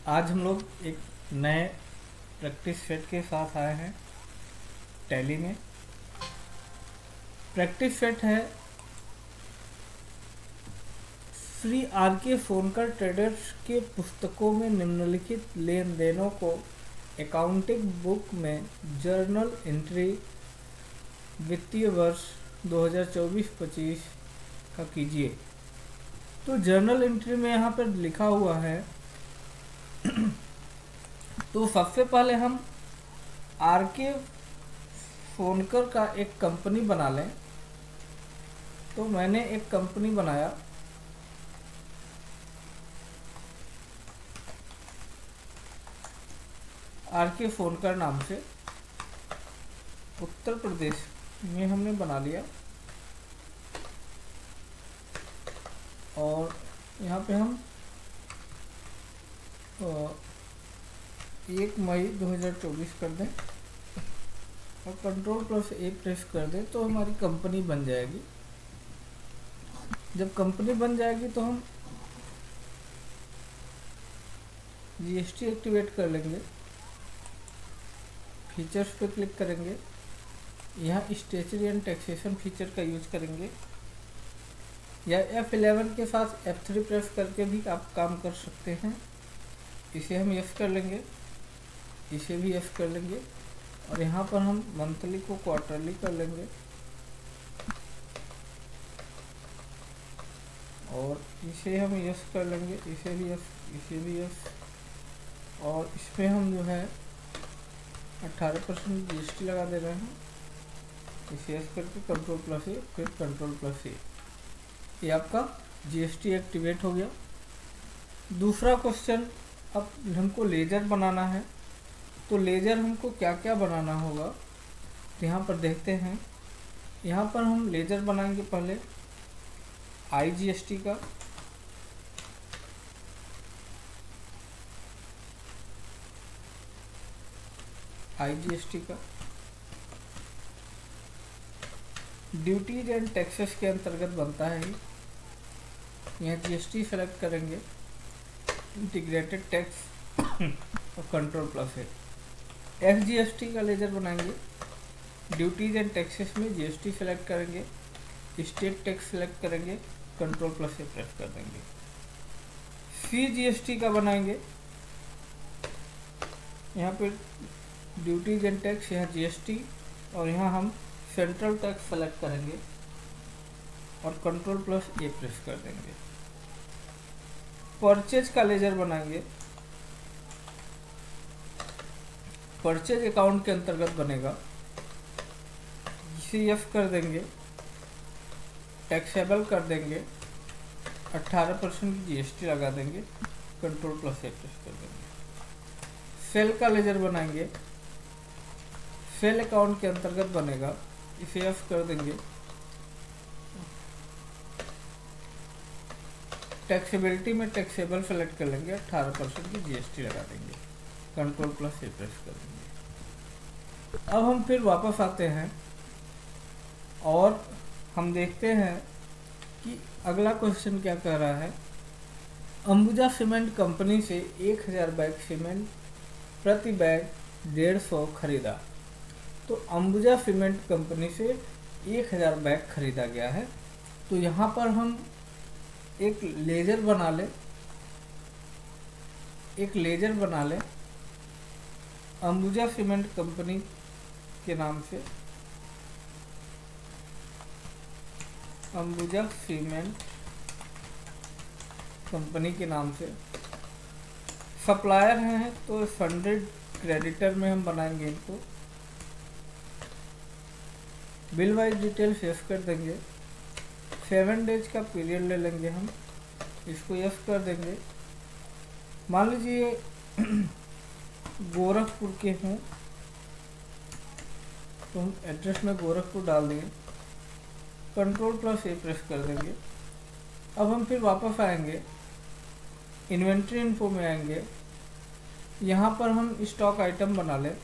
आज हम लोग एक नए प्रैक्टिस सेट के साथ आए हैं टैली में। प्रैक्टिस सेट है श्री आर के फोनकर ट्रेडर्स के पुस्तकों में निम्नलिखित लेन देनों को अकाउंटिंग बुक में जर्नल एंट्री वित्तीय वर्ष 2024-25 का कीजिए। तो जर्नल एंट्री में यहाँ पर लिखा हुआ है तो सबसे पहले हम आर के फोनकर का एक कंपनी बना लें। तो मैंने एक कंपनी बनाया, आर के फोनकर नाम से, उत्तर प्रदेश में हमने बना लिया। और यहाँ पे हम 1 मई 2024 कर दें और Ctrl+A प्रेस कर दें तो हमारी कंपनी बन जाएगी। जब कंपनी बन जाएगी तो हम जीएसटी एक्टिवेट कर लेंगे, फीचर्स पे क्लिक करेंगे, यहाँ स्टेचरी एंड टैक्सेशन फीचर का यूज करेंगे, या F11 के साथ F3 प्रेस करके भी आप काम कर सकते हैं। इसे हम यस कर लेंगे, इसे भी यस कर लेंगे, और यहाँ पर हम मंथली को क्वार्टरली कर लेंगे, और इसे हम यस कर लेंगे, इसे भी यस, इसे भी यस, और इसमें हम जो है 18% जीएसटी लगा दे रहे हैं। इसे यस करके Ctrl+A फिर Ctrl+A, ये आपका जीएसटी एक्टिवेट हो गया। दूसरा क्वेश्चन, अब हमको लेजर बनाना है, तो लेजर हमको क्या क्या बनाना होगा तो यहाँ पर देखते हैं। यहाँ पर हम लेजर बनाएंगे पहले IGST का, IGST का ड्यूटीज एंड टैक्सेस के अंतर्गत बनता है। यहाँ जीएसटी सेलेक्ट करेंगे, इंटीग्रेटेड टैक्स और Ctrl+A। FGST का लेजर बनाएंगे, ड्यूटीज एंड टैक्सेस में जीएसटी सेलेक्ट करेंगे, स्टेट टैक्स सेलेक्ट करेंगे, Ctrl+A प्रेस कर देंगे। CGST का बनाएंगे, यहाँ पे ड्यूटीज एंड टैक्स, यहाँ जीएसटी, और यहाँ हम सेंट्रल टैक्स सेलेक्ट करेंगे और Ctrl+A प्रेस कर देंगे। परचेज का लेजर बनाएंगे, परचेज अकाउंट के अंतर्गत बनेगा, इसे यस कर देंगे, टैक्सेबल कर देंगे, 18% की जीएसटी लगा देंगे, Ctrl+A प्रेस कर देंगे। सेल का लेजर बनाएंगे, सेल अकाउंट के अंतर्गत बनेगा, इसे यस कर देंगे, टैक्सेबिलिटी में टैक्सेबल सेलेक्ट कर लेंगे, 18% की जीएसटी लगा देंगे, Ctrl+A प्रेस कर देंगे। अब हम फिर वापस आते हैं और हम देखते हैं कि अगला क्वेश्चन क्या कह रहा है। अंबुजा सीमेंट कंपनी से 1000 बैग सीमेंट प्रति बैग 150 खरीदा। तो अंबुजा सीमेंट कंपनी से 1000 बैग खरीदा गया है। तो यहाँ पर हम एक लेजर बना लें, एक लेजर बना लें अंबुजा सीमेंट कंपनी के नाम से, अंबुजा सीमेंट कंपनी के नाम से। सप्लायर हैं तो फंडेड क्रेडिटर में हम बनाएंगे इनको, बिल वाइज डिटेल सेव कर देंगे, 7 डेज का पीरियड ले लेंगे हम, इसको यस कर देंगे। मान लीजिए गोरखपुर के हों तो हम एड्रेस में गोरखपुर डाल देंगे, Ctrl+A प्रेस कर देंगे। अब हम फिर वापस आएंगे, इन्वेंट्री इन्फो में आएंगे, यहाँ पर हम स्टॉक आइटम बना लें।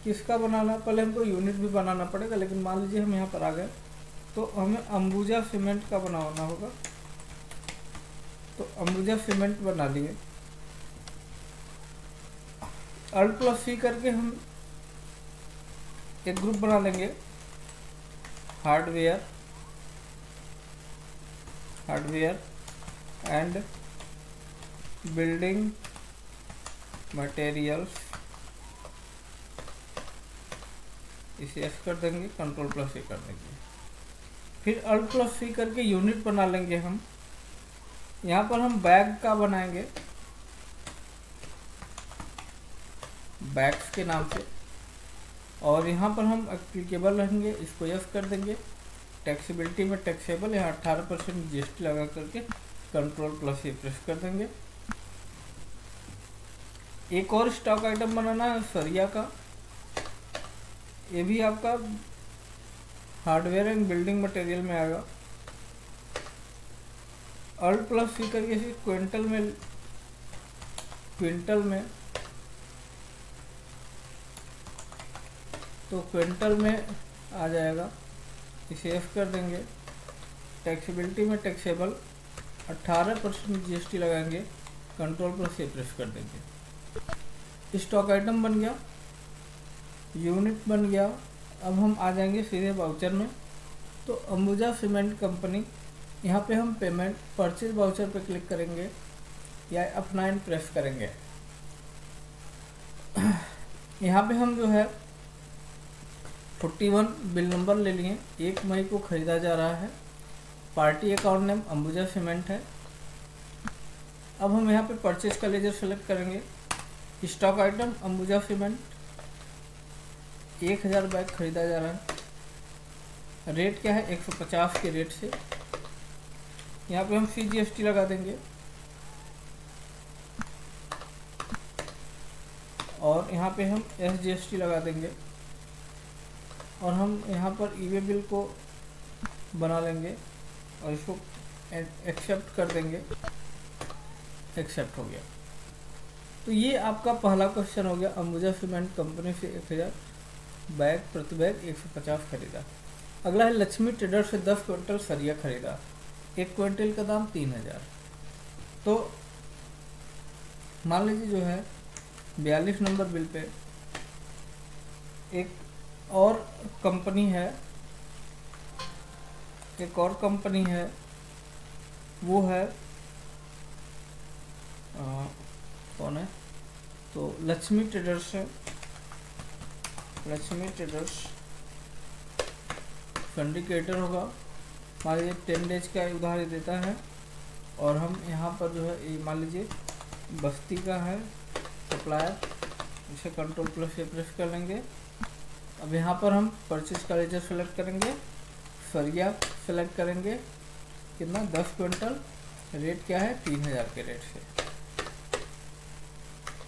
किसका बनाना, पहले हमको यूनिट भी बनाना पड़ेगा, लेकिन मान लीजिए हम यहाँ पर आ गए तो हमें अंबुजा सीमेंट का बनाना होगा। तो अंबुजा सीमेंट बना लिए, Alt प्लस सी करके हम एक ग्रुप बना लेंगे, हार्डवेयर एंड बिल्डिंग मटेरियल्स, इसे एस कर देंगे, कंट्रोल प्लस ए कर देंगे। फिर अल्ट प्लस सी करके यूनिट बना लेंगे हम। यहाँ पर हम बैग का बनाएंगे, बैग्स के नाम से, और यहाँ पर हम एप्लीकेबल रहेंगे, इसको यस कर देंगे। टैक्सेबिलिटी में टैक्सेबल, यहाँ 18% जीएसटी लगा करके कंट्रोल प्लस ए प्रेस कर देंगे। एक और स्टॉक आइटम बनाना है सरिया का, ये भी आपका हार्डवेयर एंड बिल्डिंग मटेरियल में आएगा। अल्ट प्लस सी करके इसे क्विंटल में तो क्विंटल में आ जाएगा, इसे एफ कर देंगे। टैक्सेबिलिटी में टैक्सेबल 18% जीएसटी लगाएंगे, कंट्रोल प्लस ए प्रेस कर देंगे। स्टॉक आइटम बन गया, यूनिट बन गया। अब हम आ जाएंगे सीधे वाउचर में। तो अंबुजा सीमेंट कंपनी, यहाँ पे हम पेमेंट परचेज वाउचर पे क्लिक करेंगे या F9 प्रेस करेंगे। यहाँ पे हम जो है 41 बिल नंबर ले लिए, 1 मई को खरीदा जा रहा है। Party account name Ambuja cement है। अब हम यहाँ पे परचेज का लेजर सेलेक्ट करेंगे। Stock item Ambuja cement, 1000 bag खरीदा जा रहा है। रेट क्या है, 150 के रेट से। यहाँ पे हम CGST लगा देंगे और यहाँ पे हम SGST लगा देंगे, और हम यहाँ पर ई-वे बिल को बना लेंगे और इसको एक्सेप्ट कर देंगे। एक्सेप्ट हो गया। तो ये आपका पहला क्वेश्चन हो गया। अंबुजा सीमेंट कंपनी से 1000 बैग, प्रति बैग 150 खरीदा। अगला है लक्ष्मी ट्रेडर से 10 क्विंटल सरिया खरीदा, 1 क्विंटल का दाम 3000। तो मान लीजिए जो है 42 नंबर बिल पे एक और कंपनी है, वो है कौन है, तो लक्ष्मी ट्रेडर्स सिंडिकेटर होगा। मान लीजिए 10 डेज का उधार देता है, और हम यहाँ पर जो है मान लीजिए बस्ती का है सप्लायर, इसे कंट्रोल प्लस से प्रेस कर लेंगे। अब यहाँ पर हम परचेज का लेजर सेलेक्ट करेंगे, सरिया सेलेक्ट करेंगे, कितना 10 क्विंटल, रेट क्या है 3000 के रेट से।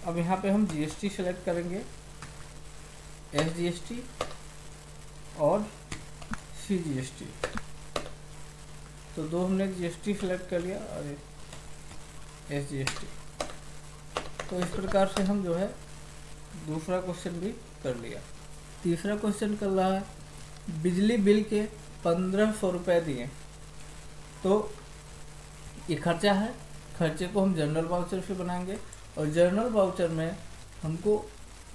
अब यहाँ पे हम जीएसटी सेलेक्ट करेंगे, SGST और CGST। तो दो हमने GST सेलेक्ट कर लिया और SGST। तो इस प्रकार से हम जो है दूसरा क्वेश्चन भी कर लिया। तीसरा क्वेश्चन कर रहा है, बिजली बिल के 1500 रुपये दिए। तो ये खर्चा है, खर्चे को हम जनरल वाउचर से बनाएंगे, और जनरल वाउचर में हमको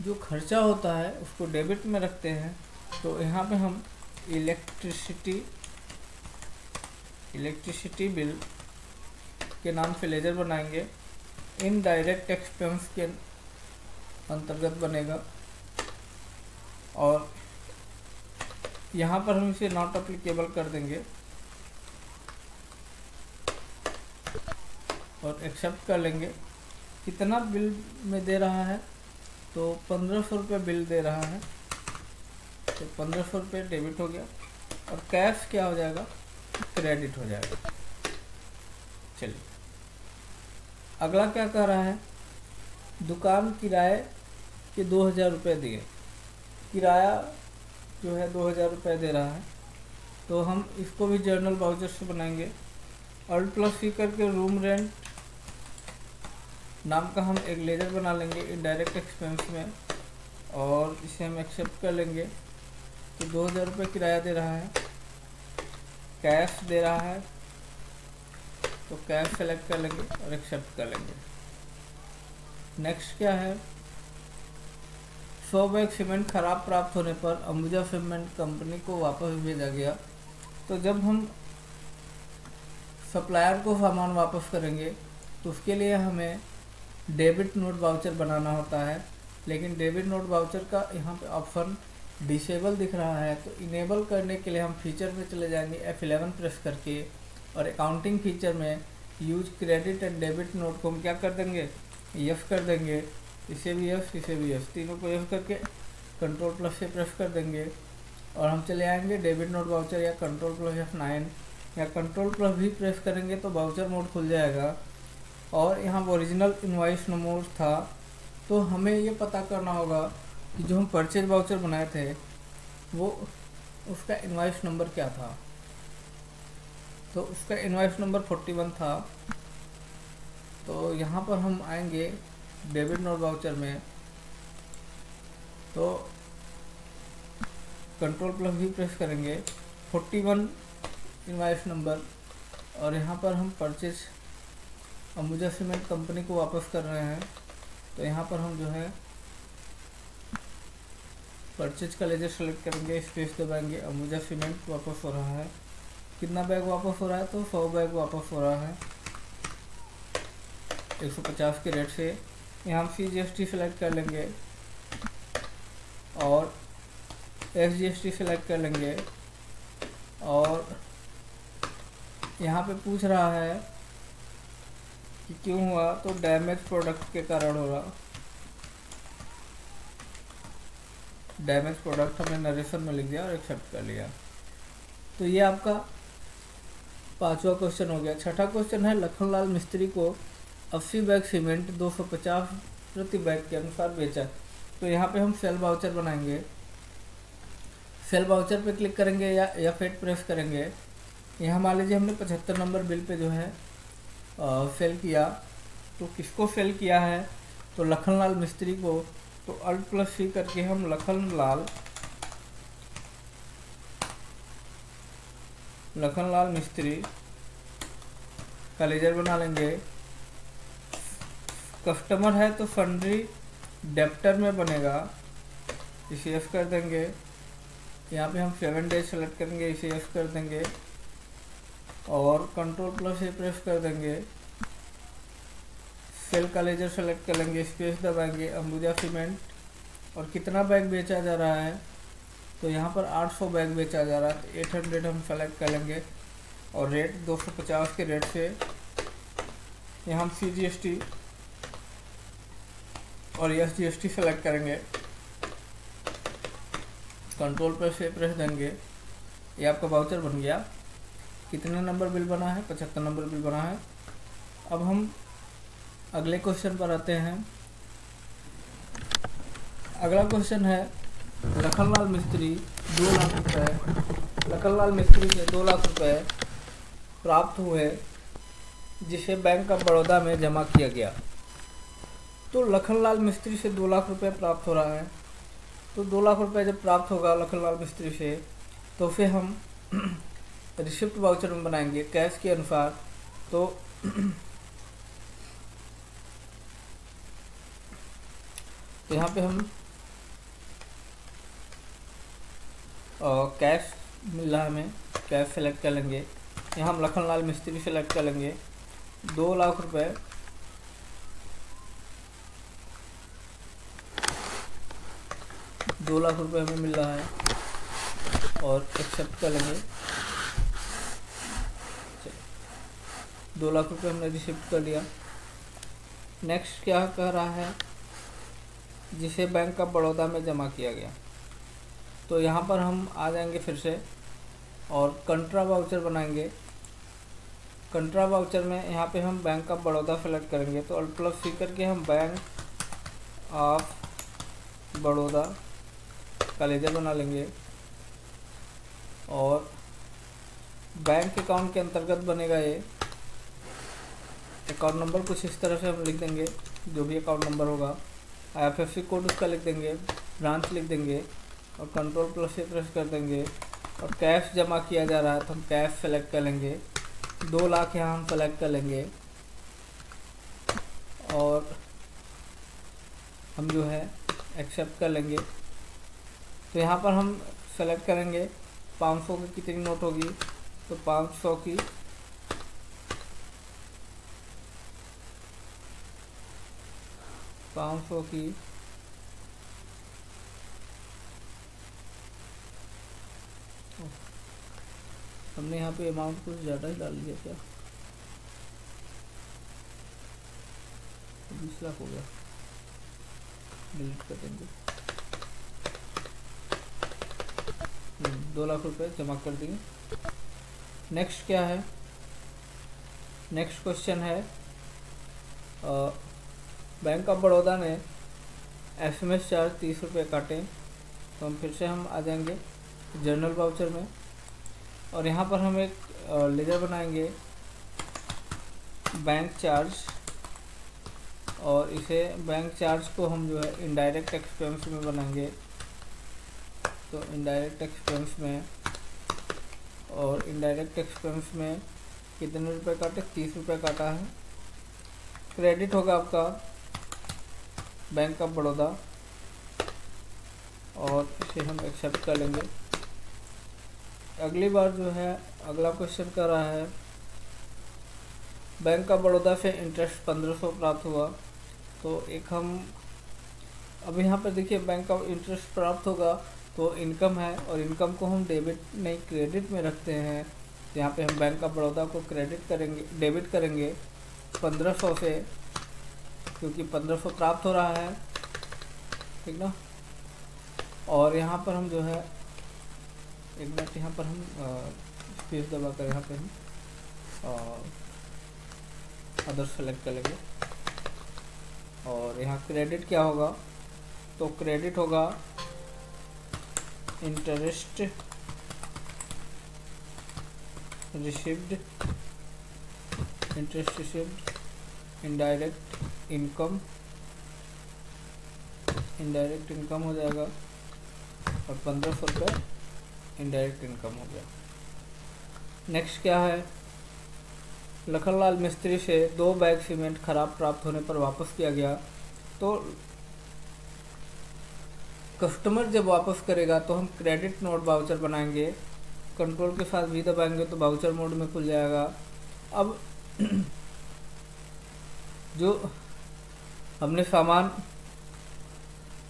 जो खर्चा होता है उसको डेबिट में रखते हैं। तो यहाँ पे हम इलेक्ट्रिसिटी बिल के नाम से लेजर बनाएंगे, इनडायरेक्ट एक्सपेंस के अंतर्गत बनेगा, और यहाँ पर हम इसे नॉट अप्लीकेबल कर देंगे और एक्सेप्ट कर लेंगे। कितना बिल में दे रहा है, तो 1500 रुपये बिल दे रहा है, तो 1500 रुपये डेबिट हो गया, और कैश क्या हो जाएगा, क्रेडिट हो जाएगा। चलिए अगला क्या कह रहा है, दुकान किराए के 2000 रुपये दिए। किराया जो है 2000 रुपये दे रहा है, तो हम इसको भी जर्नल वाउचर से बनाएंगे। अल्ट प्लस सी करके रूम रेंट नाम का हम एक लेजर बना लेंगे इनडायरेक्ट एक्सपेंस में, और इसे हम एक्सेप्ट कर लेंगे। तो 2000 रुपये किराया दे रहा है, कैश दे रहा है, तो कैश सेलेक्ट कर लेंगे और एक्सेप्ट कर लेंगे। नेक्स्ट क्या है, 100 बैग सीमेंट खराब प्राप्त होने पर अंबुजा सीमेंट कंपनी को वापस भेजा गया। तो जब हम सप्लायर को सामान वापस करेंगे तो उसके लिए हमें डेबिट नोट वाउचर बनाना होता है, लेकिन डेबिट नोट वाउचर का यहाँ पे ऑप्शन डिसेबल दिख रहा है। तो इनेबल करने के लिए हम फीचर पे चले जाएंगे F11 प्रेस करके, और अकाउंटिंग फीचर में use credit and debit note को हम क्या कर देंगे, यस कर देंगे। इसे भी यस, इसे भी यस, तीनों को यस करके कंट्रोल प्लस से प्रेस कर देंगे और हम चले आएंगे डेबिट नोट वाउचर, या कंट्रोल प्लस F9 या कंट्रोल प्लस भी प्रेस करेंगे तो वाउचर मोड खुल जाएगा। और यहाँ ओरिजिनल इनवॉइस नंबर था, तो हमें ये पता करना होगा कि जो हम परचेज वाउचर बनाए थे वो उसका इनवॉइस नंबर क्या था। तो उसका इनवॉइस नंबर 41 था। तो यहाँ पर हम आएंगे डेबिट नोट वाउचर में, तो कंट्रोल प्लस भी प्रेस करेंगे, 41 इनवॉइस नंबर, और यहाँ पर हम परचेज अंबुजा सीमेंट कंपनी को वापस कर रहे हैं। तो यहाँ पर हम जो है परचेज का लेजर सेलेक्ट करेंगे, स्पेस दबाएंगे, अंबुजा सीमेंट वापस हो रहा है। कितना बैग वापस हो रहा है, तो 100 बैग वापस हो रहा है 150 के रेट से। यहाँ हम CGST सेलेक्ट कर लेंगे और SGST सेलेक्ट कर लेंगे, और यहाँ पे पूछ रहा है कि क्यों हुआ, तो डैमेज प्रोडक्ट के कारण हो रहा। डैमेज प्रोडक्ट हमने नरेशन में लिख दिया और एक्सेप्ट कर लिया। तो ये आपका 5वां क्वेश्चन हो गया। 6ठा क्वेश्चन है, लखनलाल मिस्त्री को 80 बैग सीमेंट 250 प्रति बैग के अनुसार बेचा। तो यहाँ पे हम सेल वाउचर बनाएंगे। सेल वाउचर पे क्लिक करेंगे या F8 प्रेस करेंगे। यहाँ मान लीजिए हमने 75 नंबर बिल पे जो है सेल किया। तो किसको सेल किया है, तो लखनलाल मिस्त्री को। तो अल्ट प्लस C करके हम लखनलाल मिस्त्री का लेजर बना लेंगे। कस्टमर है तो सन्ड्री डेप्टर में बनेगा, इसे यस कर देंगे। यहाँ पे हम 7 डेज सेलेक्ट करेंगे, इसे यस कर देंगे और कंट्रोल प्लस से प्रेस कर देंगे। सेल का लेजर सेलेक्ट कर लेंगे, स्पेस दबाएंगे, अंबुजा सीमेंट, और कितना बैग बेचा जा रहा है, तो यहाँ पर 800 बैग बेचा जा रहा है। तो 800 हम सेलेक्ट कर लेंगे और रेट 250 के रेट से यहाँ हम CGST और SGST सेलेक्ट करेंगे, कंट्रोल पर से प्रेस देंगे। ये आपका वाउचर बन गया। कितने नंबर बिल बना है, 75 नंबर बिल बना है। अब हम अगले क्वेश्चन पर आते हैं। अगला क्वेश्चन है, लखनलाल मिस्त्री 2 लाख रुपये, लखनलाल मिस्त्री से 2 लाख रुपये प्राप्त हुए जिसे बैंक ऑफ बड़ौदा में जमा किया गया। तो लखनलाल मिस्त्री से 2 लाख रुपये प्राप्त हो रहा है। तो 2 लाख रुपये जब प्राप्त होगा लखनलाल मिस्त्री से, तो फिर हम रिसिप्ट वाउचर में बनाएंगे कैश के अनुसार। तो यहाँ पे हम कैश मिल रहा है हमें, कैश सेलेक्ट कर लेंगे। यहाँ हम लखनलाल मिस्त्री सेलेक्ट कर लेंगे। 2 लाख रुपये 2 लाख रुपये हमें मिल रहा है और एक्सेप्ट कर लेंगे। 2 लाख रुपये हमने रिसिप्ट कर लिया। नेक्स्ट क्या कह रहा है, जिसे बैंक ऑफ बड़ौदा में जमा किया गया। तो यहाँ पर हम आ जाएंगे फिर से और कंट्रा वाउचर बनाएंगे। कंट्रा वाउचर में यहाँ पे हम बैंक ऑफ बड़ौदा सेलेक्ट करेंगे। तो अल्ट प्लस C करके हम बैंक ऑफ बड़ौदा का लेजर बना लेंगे और बैंक अकाउंट के अंतर्गत बनेगा ये। अकाउंट नंबर कुछ इस तरह से हम लिख देंगे, जो भी अकाउंट नंबर होगा। IFSC कोड उसका लिख देंगे, ब्रांच लिख देंगे और कंट्रोल प्लस से प्रेस कर देंगे। और कैश जमा किया जा रहा है तो हम कैश सेलेक्ट कर लेंगे। 2 लाख यहाँ हम सेलेक्ट कर लेंगे और हम जो है एक्सेप्ट कर लेंगे। तो यहाँ पर हम सेलेक्ट करेंगे 500 की कितनी नोट होगी, तो 500 की 500 की हमने यहाँ पे अमाउंट कुछ ज़्यादा ही डाल दिया क्या, 20 लाख हो गया, डिलीट कर देंगे। 2 लाख रुपए जमा कर दिए। नेक्स्ट क्या है, नेक्स्ट क्वेश्चन है बैंक ऑफ बड़ौदा ने SMS चार्ज 30 रुपये काटे। तो हम फिर से हम आ जाएंगे जर्नल वाउचर में और यहाँ पर हम एक लेजर बनाएंगे बैंक चार्ज, और इसे बैंक चार्ज को हम जो है इनडायरेक्ट एक्सपेंस में बनाएंगे। तो इनडायरेक्ट एक्सपेंस में, और इनडायरेक्ट एक्सपेंस में कितने रुपए काटे, 30 रुपये काटा है। क्रेडिट होगा आपका बैंक ऑफ बड़ौदा और इसे हम एक्सेप्ट कर लेंगे। अगली बार जो है अगला क्वेश्चन कर रहा है बैंक ऑफ बड़ौदा से इंटरेस्ट 1500 प्राप्त हुआ। तो एक हम अब यहाँ पर देखिए बैंक ऑफ इंटरेस्ट प्राप्त होगा तो इनकम है, और इनकम को हम डेबिट नहीं क्रेडिट में रखते हैं। तो यहाँ पे हम बैंक ऑफ बड़ौदा को क्रेडिट करेंगे, डेबिट करेंगे 1500 से, क्योंकि 1500 प्राप्त हो रहा है, ठीक ना। और यहाँ पर हम जो है एक मिनट, यहाँ पर हम स्पेस दबा कर यहाँ पे हम अदर सेलेक्ट कर लेंगे। और यहाँ क्रेडिट क्या होगा, तो क्रेडिट होगा interest received, interest received, indirect income, indirect income हो जाएगा, और 1500 रुपये इनडायरेक्ट इनकम हो गया। नेक्स्ट क्या है, लखनलाल मिस्त्री से 2 बैग सीमेंट खराब प्राप्त होने पर वापस किया गया। तो कस्टमर जब वापस करेगा तो हम क्रेडिट नोट वाउचर बनाएंगे, कंट्रोल के साथ भी दबाएंगे तो वाउचर मोड में खुल जाएगा। अब जो हमने सामान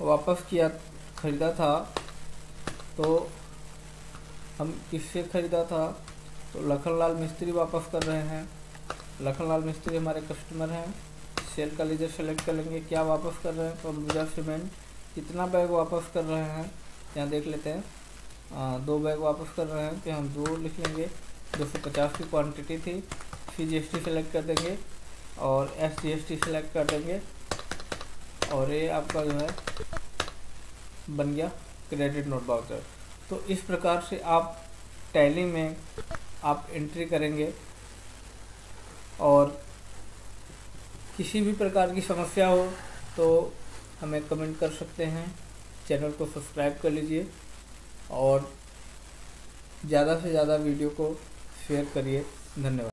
वापस किया खरीदा था, तो हम किससे ख़रीदा था, तो लखनलाल मिस्त्री वापस कर रहे हैं। लखनलाल मिस्त्री हमारे कस्टमर हैं। सेल का लेजर सेलेक्ट कर लेंगे, क्या वापस कर रहे हैं, तो अंबुजा सीमेंट कितना बैग वापस कर रहे हैं, यहाँ देख लेते हैं। 2 बैग वापस कर रहे हैं, तो हम 2 लिख लेंगे। 250 की क्वांटिटी थी। CGST सेलेक्ट कर देंगे और SGST सेलेक्ट कर देंगे, और ये आपका जो है बन गया क्रेडिट नोट वाउचर। तो इस प्रकार से आप टैली में आप एंट्री करेंगे, और किसी भी प्रकार की समस्या हो तो हमें कमेंट कर सकते हैं। चैनल को सब्सक्राइब कर लीजिए और ज़्यादा से ज़्यादा वीडियो को शेयर करिए। धन्यवाद।